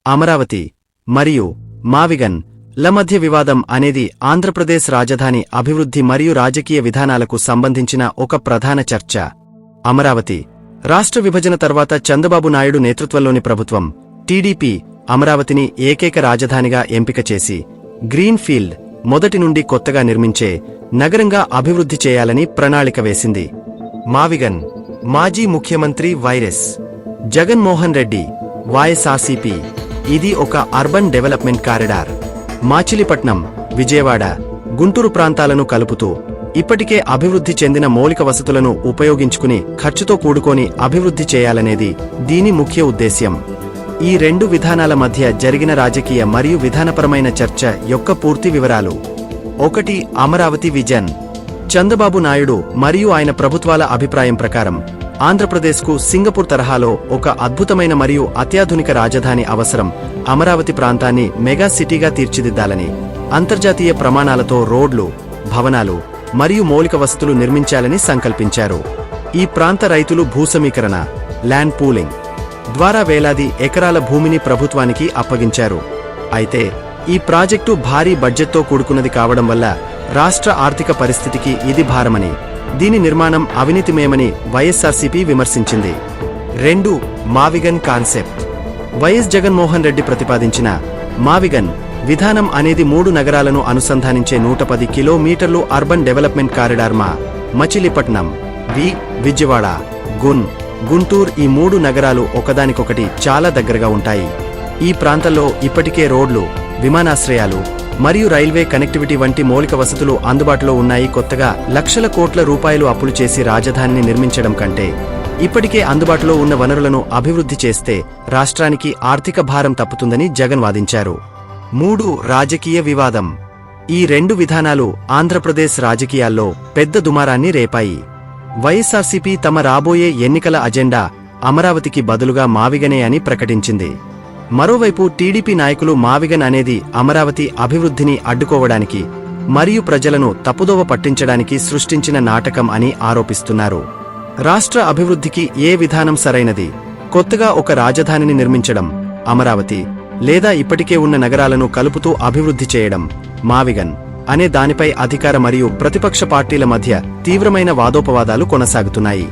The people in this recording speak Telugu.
అమరావతి మరియు మావిగన్ ల మధ్య వివాదం అనేది ఆంధ్రప్రదేశ్ రాజధాని అభివృద్ధి మరియు రాజకీయ విధానాలకు సంబంధించిన ఒక ప్రధాన చర్చ. అమరావతి రాష్ట్ర విభజన తర్వాత చంద్రబాబు నాయుడు నేతృత్వంలోని ప్రభుత్వం టీడీపీ అమరావతిని ఏకైక రాజధానిగా ఎంపిక చేసి గ్రీన్ ఫీల్డ్ మొదటి నుండి కొత్తగా నిర్మించే నగరంగా అభివృద్ధి చేయాలని ప్రణాళిక వేసింది. మావిగన్ మాజీ ముఖ్యమంత్రి వైఎస్ జగన్మోహన్ రెడ్డి వైఎస్ఆర్సీపీ ఇది ఒక urban development corridor. Machilipatnam, Vijayawada, Guntur ప్రాంతాలను కలుపుతూ ఇప్పటికే అభివృద్ధి చెందిన మౌలిక వసతులను ఉపయోగించుకుని ఖర్చుతో కూడుకొని అభివృద్ధి చేయాలనేది దీని ముఖ్య ఉద్దేశ్యం. ఈ రెండు విధానాల మధ్య జరిగిన రాజకీయ మరియు విధానపరమైన చర్చ యొక్క పూర్తి వివరాలు. 1. అమరావతి విజన్. చంద్రబాబు నాయుడు మరియు ఆయన ప్రభుత్వాల అభిప్రాయం ప్రకారం ఆంధ్రప్రదేశ్కు సింగపూర్ తరహాలో ఒక అద్భుతమైన మరియు అత్యాధునిక రాజధాని అవసరం. అమరావతి ప్రాంతాన్ని మెగా సిటీగా తీర్చిదిద్దాలని, అంతర్జాతీయ ప్రమాణాలతో రోడ్లు, భవనాలు మరియు మౌలిక వసతులు నిర్మించాలని సంకల్పించారు. ఈ ప్రాంత రైతులు భూసమీకరణ ల్యాండ్ పూలింగ్ ద్వారా వేలాది ఎకరాల భూమిని ప్రభుత్వానికి అప్పగించారు. అయితే ఈ ప్రాజెక్టు భారీ బడ్జెట్తో కూడుకున్నది కావడం వల్ల రాష్ట్ర ఆర్థిక పరిస్థితికి ఇది భారమని, దీని నిర్మాణం అవినీతిమయమని వైఎస్ఆర్సీపీ విమర్శించింది. 2. మావిగన్ కాన్సెప్ట్. వైఎస్ జగన్మోహన్ రెడ్డి ప్రతిపాదించిన మావిగన్ విధానం అనేది 3 నగరాలను అనుసంధానించే 110 కిలోమీటర్లు urban development corridor. Machilipatnam, Vijayawada, Guntur ఈ 3 నగరాలు ఒకదానికొకటి చాలా దగ్గరగా ఉంటాయి. ఈ ప్రాంతంలో ఇప్పటికే రోడ్లు, విమానాశ్రయాలు మరియు రైల్వే కనెక్టివిటీ వంటి మౌలిక వసతులు అందుబాటులో ఉన్నాయి. కొత్తగా లక్షల కోట్ల రూపాయలు అప్పులు చేసి రాజధానిని నిర్మించడం కంటే ఇప్పటికే అందుబాటులో ఉన్న వనరులను అభివృద్ధి చేస్తే రాష్ట్రానికి ఆర్థిక భారం తప్పుతుందని జగన్ వాదించారు. 3. రాజకీయ వివాదం. ఈ రెండు విధానాలు ఆంధ్రప్రదేశ్ రాజకీయాల్లో పెద్ద దుమారాన్ని రేపాయి. వైఎస్ఆర్సీపీ తమ రాబోయే ఎన్నికల అజెండా అమరావతికి బదులుగా మావిగనే అని ప్రకటించింది. మరోవైపు టీడీపీ నాయకులు మావిగన్ అనేది అమరావతి అభివృద్ధిని అడ్డుకోవడానికి మరియు ప్రజలను తప్పుదోవ పట్టించడానికి సృష్టించిన నాటకం అని ఆరోపిస్తున్నారు. రాష్ట్ర అభివృద్ధికి ఏ విధానం సరైనది? కొత్తగా ఒక రాజధానిని నిర్మించడం, అమరావతి, లేదా ఇప్పటికే ఉన్న నగరాలను కలుపుతూ అభివృద్ధి చేయడం, మావిగన్ అనే దానిపై అధికార మరియు ప్రతిపక్ష పార్టీల మధ్య తీవ్రమైన వాదోపవాదాలు కొనసాగుతున్నాయి.